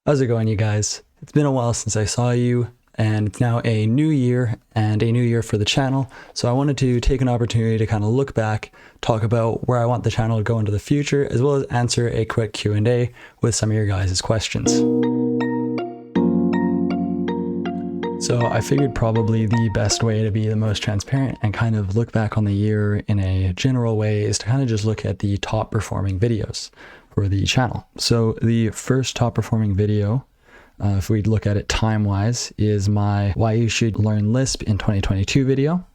How's it going, you guys? It's been a while since I saw you, and it's now a new year and a new year for the channel. So I wanted to take an opportunity to kind of look back, talk about where I want the channel to go into the future, as well as answer a quick Q&A with some of your guys' questions. So I figured probably the best way to be the most transparent and kind of look back on the year in a general way is to kind of just look at the top performing videos for the channel. So the first top performing video, if we look at it time-wise, is my Why You Should Learn Lisp in 2022 video.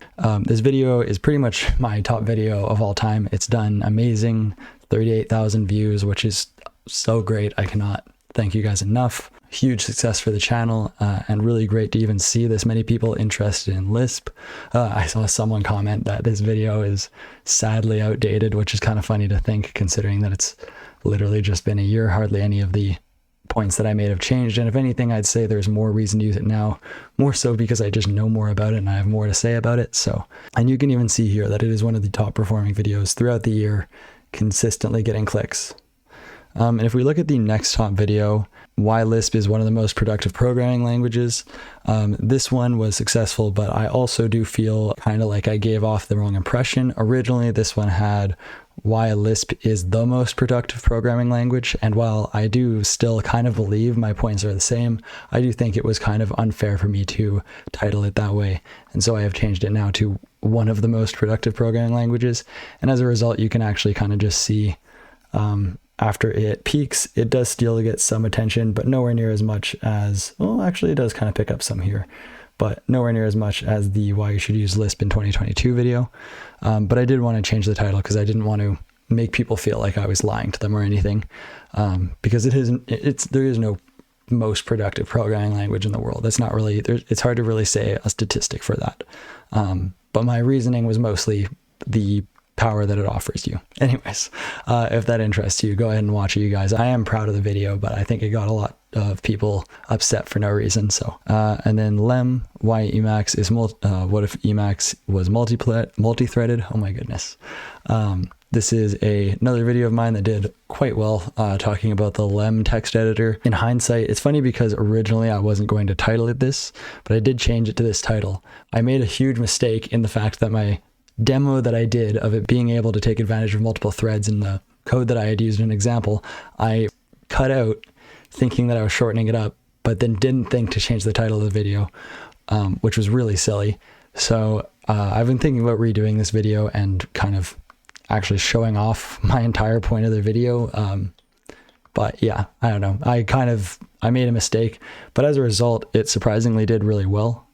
This video is pretty much my top video of all time. It's done amazing, 38,000 views, which is so great. I cannot thank you guys enough. Huge success for the channel, and really great to even see this many people interested in Lisp. I saw someone comment that this video is sadly outdated, which is kind of funny to think considering that it's literally just been a year. Hardly any of the points that I made have changed, and if anything, I'd say there's more reason to use it now, more so because I just know more about it and I have more to say about it. So, and you can even see here that it is one of the top performing videos throughout the year, consistently getting clicks. And if we look at the next top video, why Lisp is one of the most productive programming languages, this one was successful, but I also do feel kind of like I gave off the wrong impression. Originally, this one had why Lisp is the most productive programming language, and while I do still kind of believe my points are the same, I do think it was kind of unfair for me to title it that way, and so I have changed it now to one of the most productive programming languages. And as a result, you can actually kind of just see after it peaks, it does still get some attention, but nowhere near as much as, well, actually it does kind of pick up some here, but nowhere near as much as the Why You Should Use Lisp in 2022 video. But I did want to change the title because I didn't want to make people feel like I was lying to them or anything, because there is no most productive programming language in the world. It's not really, it's hard to really say a statistic for that. But my reasoning was mostly the power that it offers you. Anyways, if that interests you, go ahead and watch it, you guys. I am proud of the video, but I think it got a lot of people upset for no reason. So, and then Lem, why Emacs is what if Emacs was multi-threaded? Oh my goodness. This is another video of mine that did quite well, talking about the Lem text editor. In hindsight, it's funny because originally I wasn't going to title it this, but I did change it to this title. I made a huge mistake in the fact that my demo that I did of it being able to take advantage of multiple threads in the code that I had used in an example, I cut out thinking that I was shortening it up, but then didn't think to change the title of the video, which was really silly. So I've been thinking about redoing this video and kind of actually showing off my entire point of the video. But yeah, I don't know. I made a mistake, but as a result, it surprisingly did really well.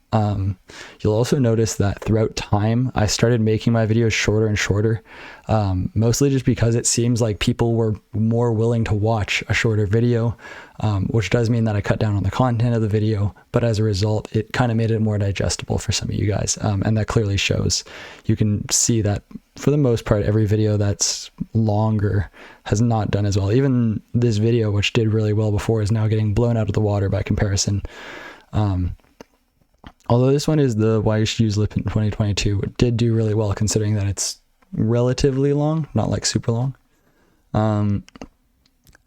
You'll also notice that throughout time, I started making my videos shorter and shorter, mostly just because it seems like people were more willing to watch a shorter video, which does mean that I cut down on the content of the video, but as a result, it kind of made it more digestible for some of you guys, and that clearly shows. You can see that for the most part, every video that's longer has not done as well. Even this video, which did really well before, is now getting blown out of the water by comparison. Although this one is the Why You Should Use Lisp in 2022, it did do really well considering that it's relatively long, not like super long. And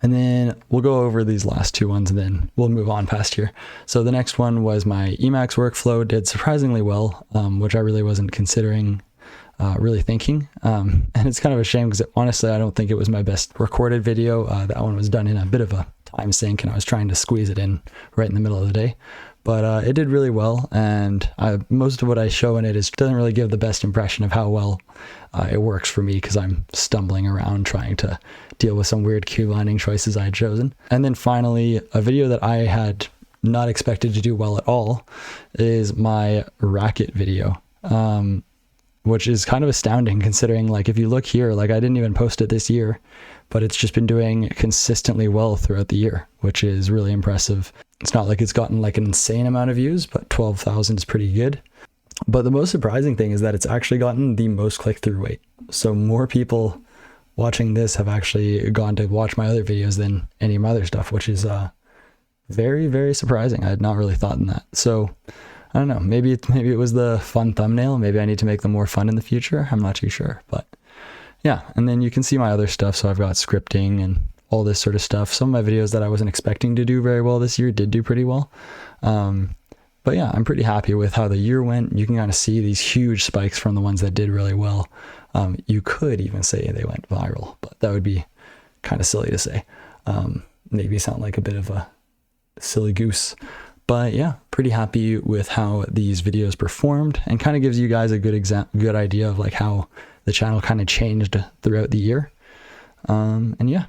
then we'll go over these last two ones and then we'll move on past here. So the next one was my Emacs workflow, did surprisingly well, which I really wasn't considering, really thinking. And it's kind of a shame because honestly, I don't think it was my best recorded video. That one was done in a bit of a time sink and I was trying to squeeze it in right in the middle of the day. But it did really well, and most of what I show in it doesn't really give the best impression of how well it works for me because I'm stumbling around trying to deal with some weird queue lining choices I had chosen. And then finally, a video that I had not expected to do well at all is my racket video, which is kind of astounding considering, like, if you look here, like, I didn't even post it this year, but it's just been doing consistently well throughout the year, which is really impressive. It's not like it's gotten like an insane amount of views, but 12,000 is pretty good. But the most surprising thing is that it's actually gotten the most click-through rate. So more people watching this have actually gone to watch my other videos than any of my other stuff, which is very, very surprising. I had not really thought in that. So I don't know, maybe it was the fun thumbnail. Maybe I need to make them more fun in the future. I'm not too sure, but yeah. And then you can see my other stuff. So I've got scripting and all this sort of stuff. Some of my videos that I wasn't expecting to do very well this year did do pretty well. But yeah, I'm pretty happy with how the year went. You can kind of see these huge spikes from the ones that did really well. You could even say they went viral, but that would be kind of silly to say. Maybe sound like a bit of a silly goose. But yeah, pretty happy with how these videos performed, and kind of gives you guys a good idea of like how the channel kind of changed throughout the year. And yeah.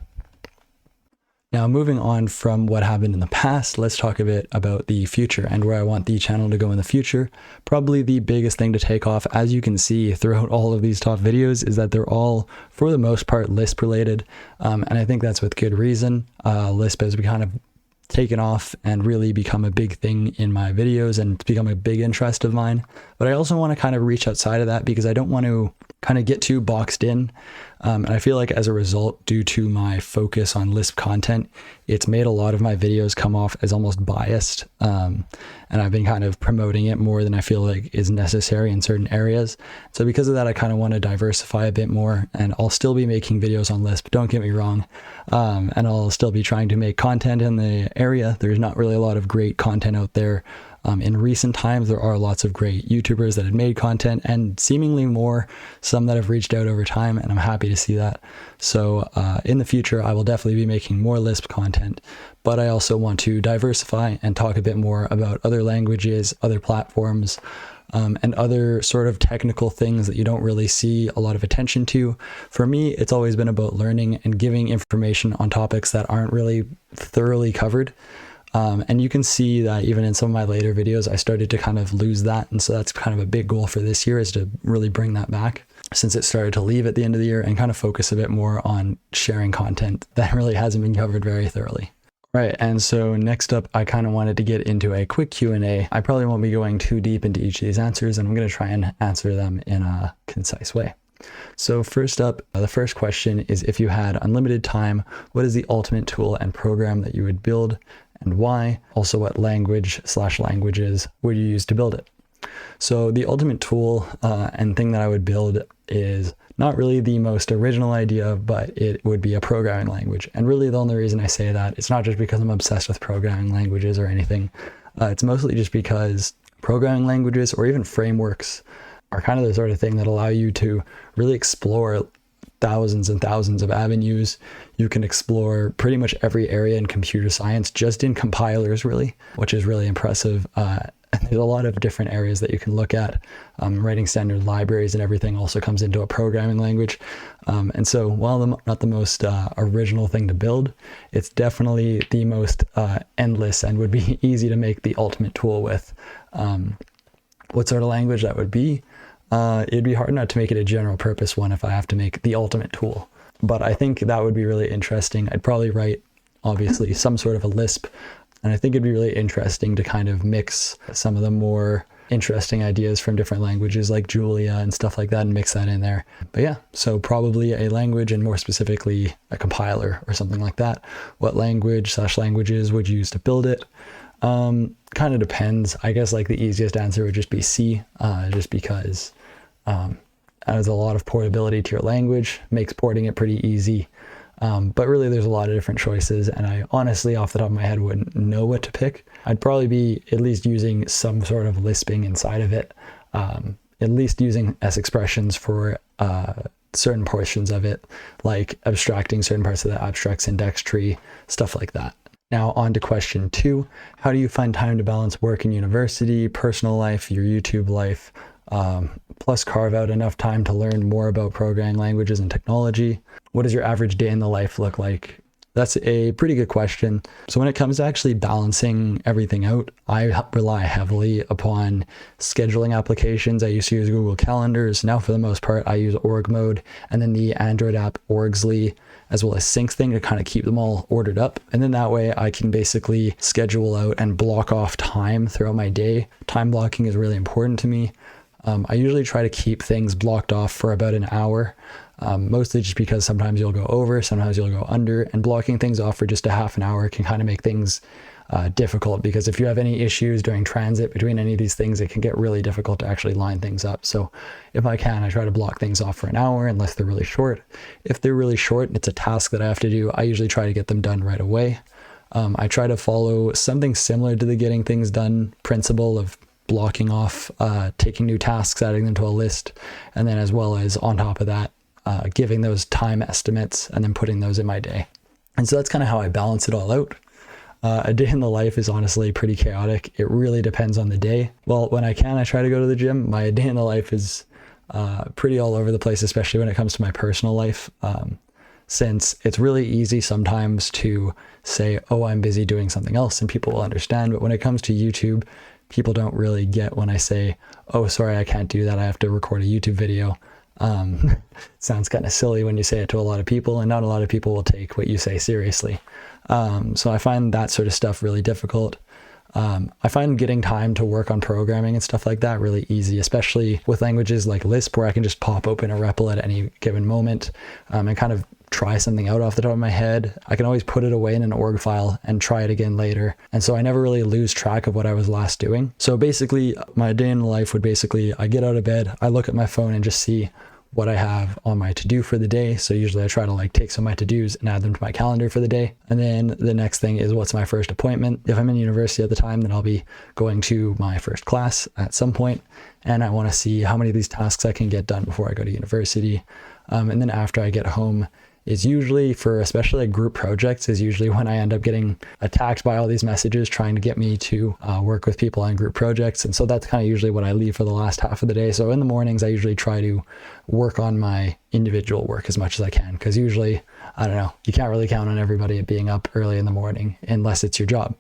Now moving on from what happened in the past, let's talk a bit about the future and where I want the channel to go in the future. Probably the biggest thing to take off, as you can see throughout all of these top videos, is that they're all, for the most part, Lisp related. And I think that's with good reason. Lisp has kind of taken off and really become a big thing in my videos and become a big interest of mine. But I also want to kind of reach outside of that, because I don't want to kind of get too boxed in. And I feel like as a result, due to my focus on Lisp content, it's made a lot of my videos come off as almost biased. And I've been kind of promoting it more than I feel like is necessary in certain areas. So because of that, I kind of want to diversify a bit more, and I'll still be making videos on Lisp, don't get me wrong. And I'll still be trying to make content in the area. There's not really a lot of great content out there. In recent times, there are lots of great YouTubers that have made content, and seemingly more, some that have reached out over time, and I'm happy to see that. So in the future, I will definitely be making more Lisp content, but I also want to diversify and talk a bit more about other languages, other platforms, and other sort of technical things that you don't really see a lot of attention to. For me, it's always been about learning and giving information on topics that aren't really thoroughly covered. And you can see that even in some of my later videos, I started to kind of lose that. And so that's kind of a big goal for this year, is to really bring that back, since it started to leave at the end of the year, and kind of focus a bit more on sharing content that really hasn't been covered very thoroughly. Right, and so next up, I kind of wanted to get into a quick Q&A. I probably won't be going too deep into each of these answers, and I'm going to try and answer them in a concise way. So first up, the first question is, if you had unlimited time, what is the ultimate tool and program that you would build, and why? Also, what language/languages would you use to build it? So the ultimate tool and thing that I would build is not really the most original idea, but it would be a programming language. And really the only reason I say that, it's not just because I'm obsessed with programming languages or anything. It's mostly just because programming languages, or even frameworks, are kind of the sort of thing that allow you to really explore thousands and thousands of avenues. You can explore pretty much every area in computer science just in compilers, really, which is really impressive. There's a lot of different areas that you can look at. Writing standard libraries and everything also comes into a programming language. And so while not the most original thing to build, it's definitely the most endless and would be easy to make the ultimate tool with. What sort of language that would be? It'd be hard not to make it a general purpose one if I have to make the ultimate tool. But I think that would be really interesting. I'd probably write, obviously, some sort of a Lisp. And I think it'd be really interesting to kind of mix some of the more interesting ideas from different languages like Julia and stuff like that, and mix that in there. But yeah, so probably a language, and more specifically a compiler or something like that. What language/languages would you use to build it? Kind of depends. I guess like the easiest answer would just be C, just because adds a lot of portability to your language, makes porting it pretty easy. But really there's a lot of different choices, and I honestly off the top of my head wouldn't know what to pick. I'd probably be at least using some sort of lisping inside of it, at least using S expressions for certain portions of it, like abstracting certain parts of the abstract syntax tree, stuff like that. Now on to question 2. How do you find time to balance work and university, personal life, your YouTube life, plus carve out enough time to learn more about programming languages and technology? What does your average day in the life look like? That's a pretty good question. So when it comes to actually balancing everything out, I rely heavily upon scheduling applications. I used to use Google Calendars. Now for the most part, I use Org Mode, and then the Android app Orgsly, as well as SyncThing, to kind of keep them all ordered up. And then that way I can basically schedule out and block off time throughout my day. Time blocking is really important to me. I usually try to keep things blocked off for about an hour, mostly just because sometimes you'll go over, sometimes you'll go under, and blocking things off for just a half an hour can kind of make things difficult, because if you have any issues during transit between any of these things, it can get really difficult to actually line things up. So if I can, I try to block things off for an hour unless they're really short. If they're really short and it's a task that I have to do, I usually try to get them done right away. I try to follow something similar to the getting things done principle of blocking off, taking new tasks, adding them to a list, and then as well as on top of that, giving those time estimates and then putting those in my day. And so that's kind of how I balance it all out. A day in the life is honestly pretty chaotic. It really depends on the day. Well, when I can, I try to go to the gym. My day in the life is pretty all over the place, especially when it comes to my personal life. Since it's really easy sometimes to say, oh, I'm busy doing something else, and people will understand. But when it comes to YouTube, people don't really get when I say, oh, sorry, I can't do that. I have to record a YouTube video. Sounds kind of silly when you say it to a lot of people, and not a lot of people will take what you say seriously. So I find that sort of stuff really difficult. I find getting time to work on programming and stuff like that really easy, especially with languages like Lisp, where I can just pop open a REPL at any given moment and kind of try something out off the top of my head. I can always put it away in an org file and try it again later. And so I never really lose track of what I was last doing. So basically my day in life would I get out of bed, I look at my phone and just see what I have on my to-do for the day. So usually I try to take some of my to-dos and add them to my calendar for the day. And then the next thing is, what's my first appointment? If I'm in university at the time, then I'll be going to my first class at some point, and I want to see how many of these tasks I can get done before I go to university. And then after I get home is usually, for especially group projects, is usually when I end up getting attacked by all these messages trying to get me to work with people on group projects. And so that's kind of usually what I leave for the last half of the day. So in the mornings, I usually try to work on my individual work as much as I can, because usually, I don't know, you can't really count on everybody being up early in the morning unless it's your job.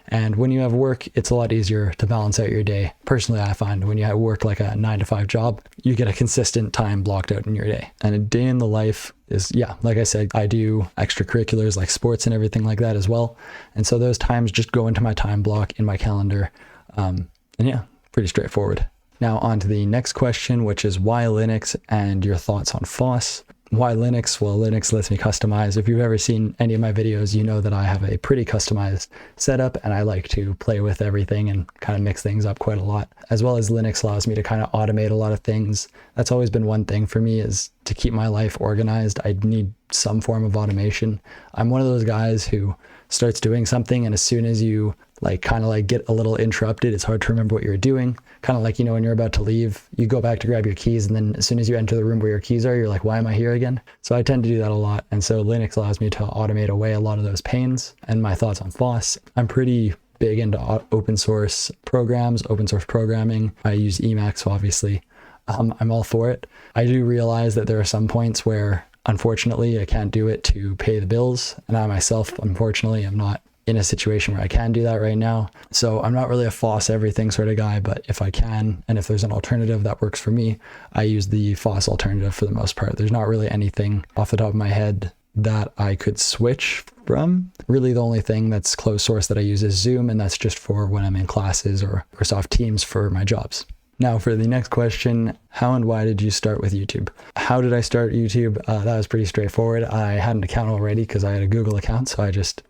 And when you have work, it's a lot easier to balance out your day. Personally, I find when you have work like a 9-to-5 job, you get a consistent time blocked out in your day. And a day in the life is, yeah, like I said, I do extracurriculars like sports and everything like that as well. And so those times just go into my time block in my calendar. And yeah, pretty straightforward. Now on to the next question, which is why Linux and your thoughts on FOSS. Why Linux? Well, Linux lets me customize. If you've ever seen any of my videos, you know that I have a pretty customized setup, and I like to play with everything and kind of mix things up quite a lot. As well as Linux allows me to kind of automate a lot of things. That's always been one thing for me, is to keep my life organized. I need some form of automation. I'm one of those guys who starts doing something, and as soon as you get a little interrupted, it's hard to remember what you're doing. Kind of like, when you're about to leave, you go back to grab your keys, and then as soon as you enter the room where your keys are, you're like, why am I here again? So I tend to do that a lot. And so Linux allows me to automate away a lot of those pains. And my thoughts on FOSS, I'm pretty big into open source programs, open source programming. I use Emacs, obviously. I'm all for it. I do realize that there are some points where, unfortunately, I can't do it to pay the bills. And I myself, unfortunately, am not in a situation where I can do that right now. So I'm not really a FOSS everything sort of guy, but if I can, and if there's an alternative that works for me, I use the FOSS alternative for the most part. There's not really anything off the top of my head that I could switch from. Really, the only thing that's closed source that I use is Zoom, and that's just for when I'm in classes, or Microsoft Teams for my jobs. Now for the next question, how and why did you start with YouTube? How did I start YouTube? That was pretty straightforward. I had an account already because I had a Google account, so I just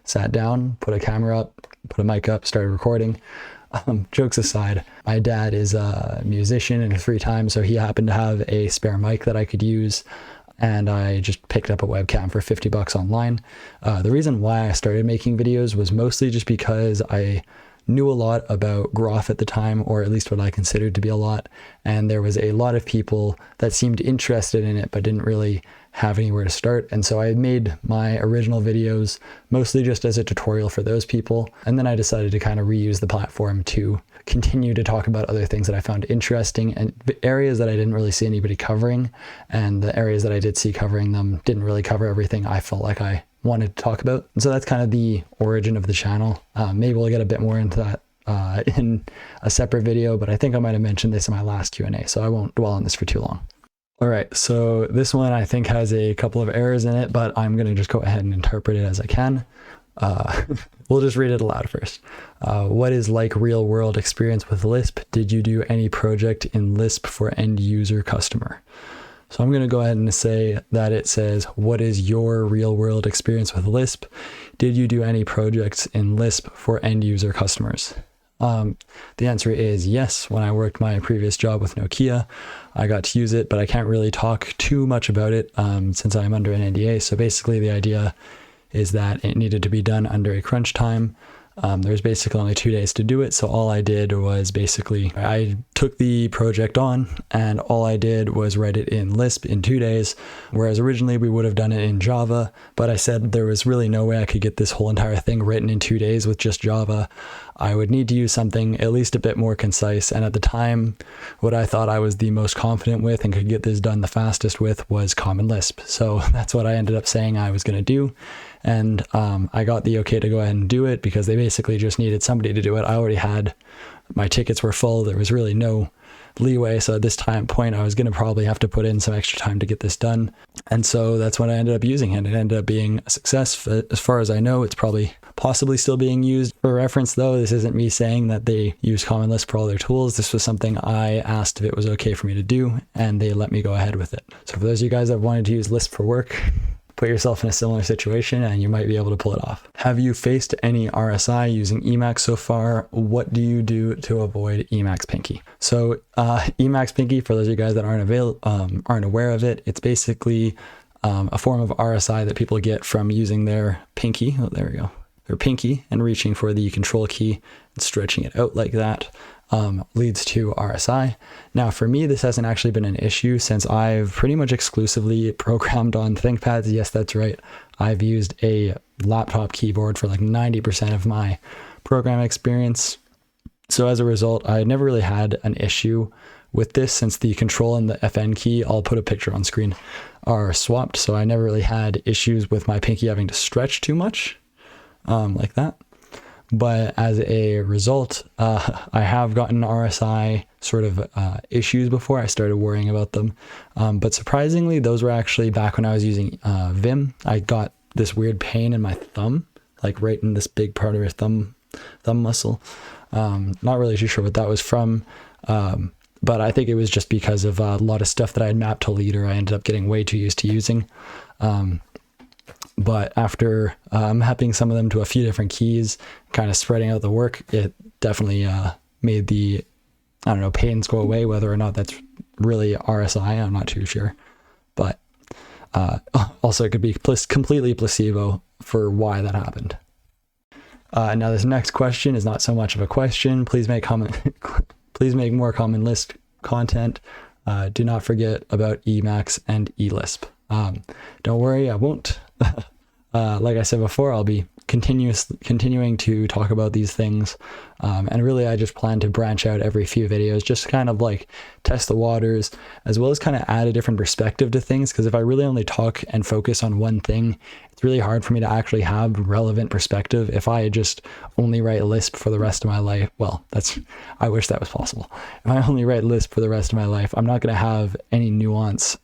sat down, put a camera up, put a mic up, started recording. Jokes aside, my dad is a musician in his free time, so he happened to have a spare mic that I could use, and I just picked up a webcam for $50 online. The reason why I started making videos was mostly just because I knew a lot about graph at the time, or at least what I considered to be a lot, and there was a lot of people that seemed interested in it but didn't really have anywhere to start. And so I made my original videos mostly just as a tutorial for those people, and then I decided to kind of reuse the platform to continue to talk about other things that I found interesting and areas that I didn't really see anybody covering, and the areas that I did see covering them didn't really cover everything I felt like I wanted to talk about. And so that's kind of the origin of the channel. Maybe we'll get a bit more into that in a separate video, but I think I might have mentioned this in my last Q&A, so I won't dwell on this for too long. All right, so this one I think has a couple of errors in it, but I'm going to just go ahead and interpret it as I can. We'll just read it aloud first. What is like real world experience with Lisp? Did you do any project in Lisp for end user customer? So I'm going to go ahead and say that it says, what is your real world experience with Lisp? Did you do any projects in Lisp for end user customers? The answer is yes. When I worked my previous job with Nokia, I got to use it, but I can't really talk too much about it since I'm under an NDA. So basically the idea is that it needed to be done under a crunch time. There's basically only 2 days to do it. So all I did was basically, I took the project on and all I did was write it in Lisp in 2 days. Whereas originally we would have done it in Java, but I said there was really no way I could get this whole entire thing written in 2 days with just Java. I would need to use something at least a bit more concise. And at the time, what I thought I was the most confident with and could get this done the fastest with was Common Lisp. So that's what I ended up saying I was going to do. And I got the okay to go ahead and do it because they basically just needed somebody to do it. I already had, my tickets were full. There was really no leeway. So at this point, I was going to probably have to put in some extra time to get this done. And so that's what I ended up using. And it ended up being a success. As far as I know, it's probably possibly still being used. For reference though, this isn't me saying that they use Common Lisp for all their tools. This was something I asked if it was okay for me to do, and they let me go ahead with it. So for those of you guys that wanted to use Lisp for work, put yourself in a similar situation and you might be able to pull it off. Have you faced any RSI using Emacs so far? What do you do to avoid Emacs Pinky? So Emacs Pinky, for those of you guys that aren't aware of it, it's basically a form of RSI that people get from using their pinky. Oh, there we go. Their pinky and reaching for the control key and stretching it out like that. Leads to RSI. Now for me, this hasn't actually been an issue since I've pretty much exclusively programmed on ThinkPads. Yes, that's right. I've used a laptop keyboard for like 90% of my program experience. So as a result, I never really had an issue with this since the control and the FN key, I'll put a picture on screen, are swapped. So I never really had issues with my pinky having to stretch too much like that. But as a result, I have gotten RSI sort of issues before I started worrying about them. But surprisingly, those were actually back when I was using Vim. I got this weird pain in my thumb, like right in this big part of your thumb muscle. Not really too sure what that was from. But I think it was just because of a lot of stuff that I had mapped to leader. I ended up getting way too used to using. But after mapping some of them to a few different keys, kind of spreading out the work, it definitely made the, I don't know, pains go away. Whether or not that's really RSI, I'm not too sure. But also it could be completely placebo for why that happened. Now this next question is not so much of a question. Please make please make more Common Lisp content. Do not forget about Emacs and eLisp. Don't worry, I won't. Like I said before, I'll be continuing to talk about these things. And really, I just plan to branch out every few videos, just to kind of like test the waters, as well as kind of add a different perspective to things. Because if I really only talk and focus on one thing, it's really hard for me to actually have relevant perspective. If I just only write Lisp for the rest of my life, well, I wish that was possible. If I only write Lisp for the rest of my life, I'm not going to have any nuance.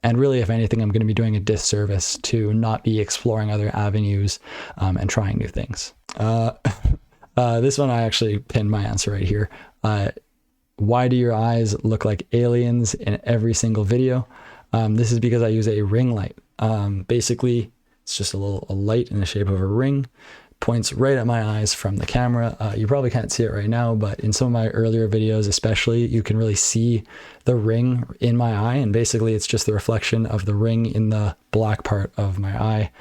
And really, if anything, I'm going to be doing a disservice to not be exploring other avenues and trying new things. This one, I actually pinned my answer right here. Why do your eyes look like aliens in every single video? This is because I use a ring light. Basically, it's just a light in the shape of a ring. Points right at my eyes from the camera. You probably can't see it right now, but in some of my earlier videos especially, you can really see the ring in my eye, and basically it's just the reflection of the ring in the black part of my eye,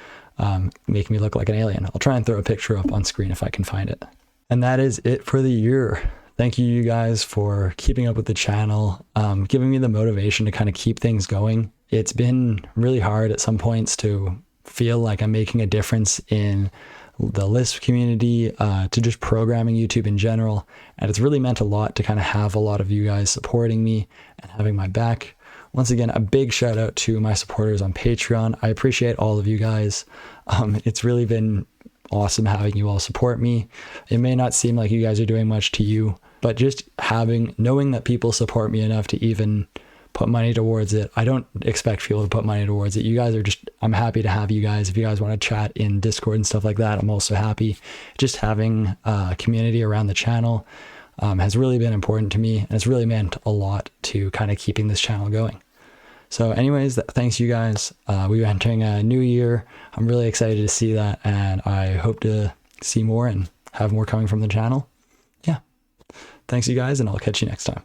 making me look like an alien. I'll try and throw a picture up on screen if I can find it. And that is it for the year. Thank you guys for keeping up with the channel, giving me the motivation to kind of keep things going. It's been really hard at some points to feel like I'm making a difference in the Lisp community, to just programming YouTube in general. And it's really meant a lot to kind of have a lot of you guys supporting me and having my back. Once again, a big shout out to my supporters on Patreon. I appreciate all of you guys. It's really been awesome having you all support me. It may not seem like you guys are doing much to you, but just knowing that people support me enough to even put money towards it. I don't expect people to put money towards it. You guys are I'm happy to have you guys. If you guys want to chat in Discord and stuff like that, I'm also happy. Just having a community around the channel has really been important to me, and it's really meant a lot to kind of keeping this channel going. So anyways, thanks you guys. We're entering a new year. I'm really excited to see that, and I hope to see more and have more coming from the channel. Yeah. Thanks you guys, and I'll catch you next time.